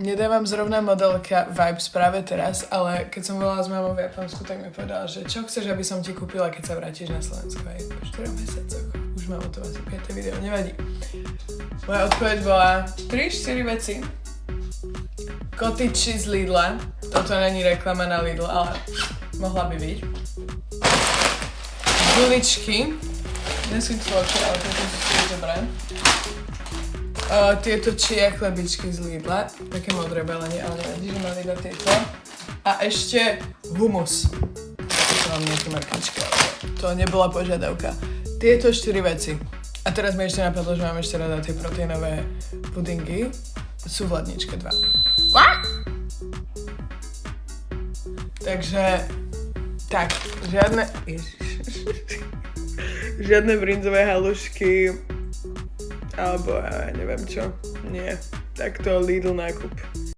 Nedávam zrovna modelka vibes práve teraz, ale keď som volala s mamou v Japonsku, tak mi povedala, že čo chceš, aby som ti kúpila, keď sa vrátiš na Slovensko aj po 4 mesiacoch. Už mám o tom asi 5. video, nevadí. Moja odpoveď bola 3-4 veci. Cottage z Lidla. Toto není reklama na Lidl, ale mohla by byť. Guličky. Nie sú tvoče, ale tieto sú dobré. Tieto chia chlebičky z Lidla, také modré balenie, ale nevadí, že mám iba tieto. A ešte humus. To mám nejaké markačka, to nebola požiadavka. Tieto 4 veci. A teraz mi ešte napadlo, že mám ešte rada tie proteínové pudingy. Sú v ladničke 2. Takže, tak, žiadne... žiadne brinzové halušky, alebo ja neviem čo, nie. Takto Lidl nákup.